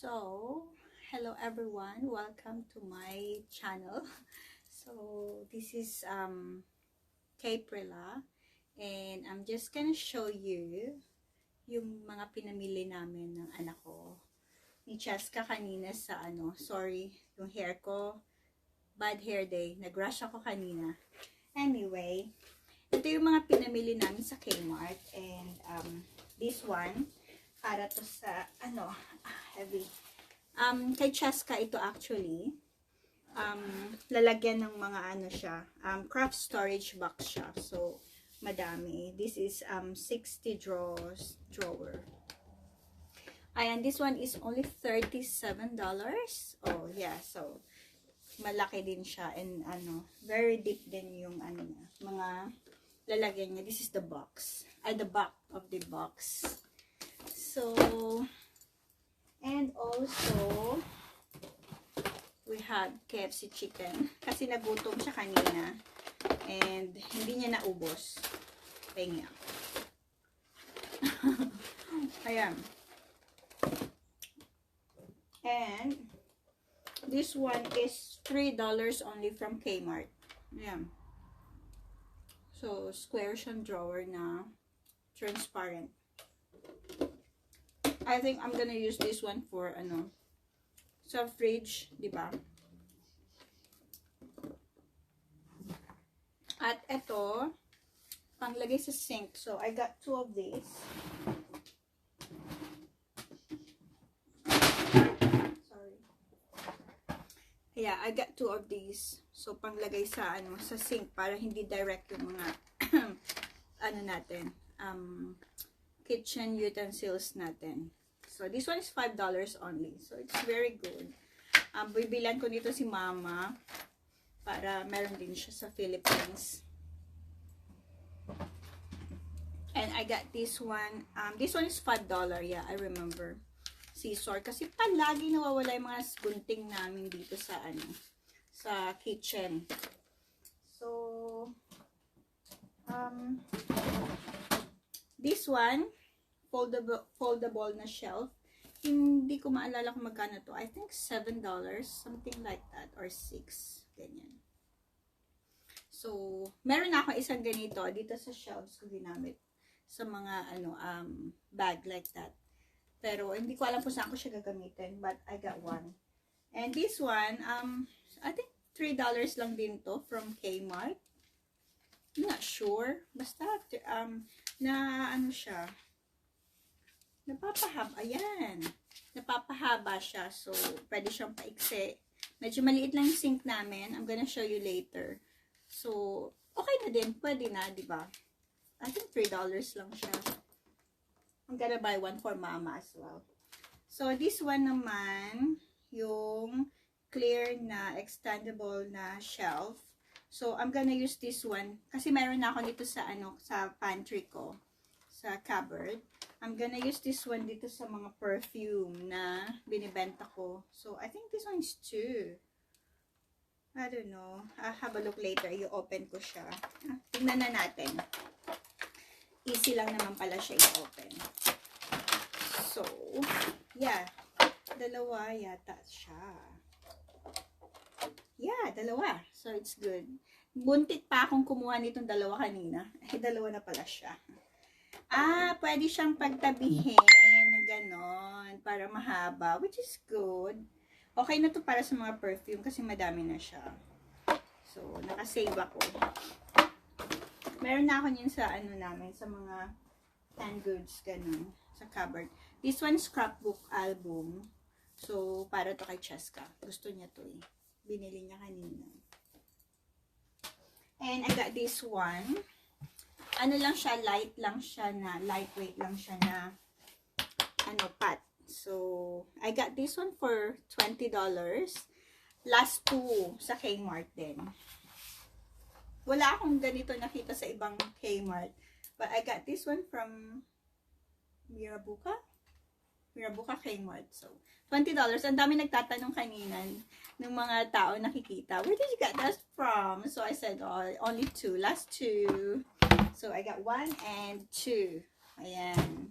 So, hello everyone, welcome to my channel. So, this is Caprilla, and I'm just gonna show you yung mga pinamili namin ng anak ko. Ni Cheska kanina sa sorry, yung hair ko, bad hair day, nag-rush ako kanina. Anyway, ito yung mga pinamili namin sa Kmart, and this one, para to sa, heavy. Kay Cheska ito actually, lalagyan ng mga siya, craft storage box siya. So, madami. This is 60 drawer. Ayan, this one is only $37. Oh, yeah. So, malaki din siya, and very deep din yung mga lalagyan niya. This is the box. The back of the box. So, and also, we have KFC chicken. Kasi nagutom siya kanina. And, hindi niya naubos. Kaya. Ayan. And, this one is $3 only from Kmart. Ayan. So, square siyang drawer na transparent. I think I'm gonna use this one for sa fridge, di ba? At ito, panglagay sa sink. So I got 2 of these. Sorry. Yeah, I got 2 of these. So panglagay sa sa sink para hindi direct yung mga natin. Kitchen utensils natin. So, this one is $5 only. So, it's very good. Bibilan ko dito si Mama para meron din siya sa Philippines. And I got this one. This one is $5. Yeah, I remember. Scissor. Kasi palagi nawawala yung mga gunting namin dito sa sa kitchen. So, this one, foldable na shelf. Hindi ko maalala kung magkano to. I think $7, something like that, or 6, ganyan. So, meron na ako isang ganito dito sa shelves ko ginamit sa mga bag like that. Pero hindi ko alam kung saan ko siya gagamitin, but I got one. And this one, I think $3 lang din to from Kmart. I'm not sure. Basta, siya. Napapahaba. Ayan. Napapahaba siya. So, pwede siyang paiksi. Medyo maliit lang yung sink namin. I'm gonna show you later. So, okay na din. Pwede na, diba? I think $3 lang siya. I'm gonna buy one for Mama as well. So, this one naman, yung clear na extendable na shelf. So, I'm gonna use this one. Kasi meron na ako dito sa, sa pantry ko. Sa cupboard. I'm gonna use this one dito sa mga perfume na binibenta ko. So, I think this one is 2. I don't know. I'll have a look later. I-open ko siya. Tingnan na natin. Easy lang naman pala siya i-open. So, yeah. Dalawa yata siya. Yeah, dalawa. So, it's good. Buntit pa akong kumuha nitong dalawa kanina. Dalawa na pala siya. Pwede siyang pagtabihin. Ganon. Para mahaba. Which is good. Okay na to para sa mga perfume kasi madami na siya. So, nakasave ako. Meron na ako yun sa namin. Sa mga canned goods. Ganon. Sa cupboard. This one is scrapbook album. So, para to kay Cheska. Gusto niya to eh. Binili niya kanina. And I got this one. Lang siya, lightweight lang siya na, pot. So, I got this one for $20. Last 2 sa Kmart din. Wala akong ganito nakita sa ibang Kmart. But I got this one from Mirabuka Kmart. So, $20. Ang dami nagtatanong kanina ng mga tao nakikita, where did you get that from? So, I said, only 2. Last 2. So, I got 1 and 2. Ayan.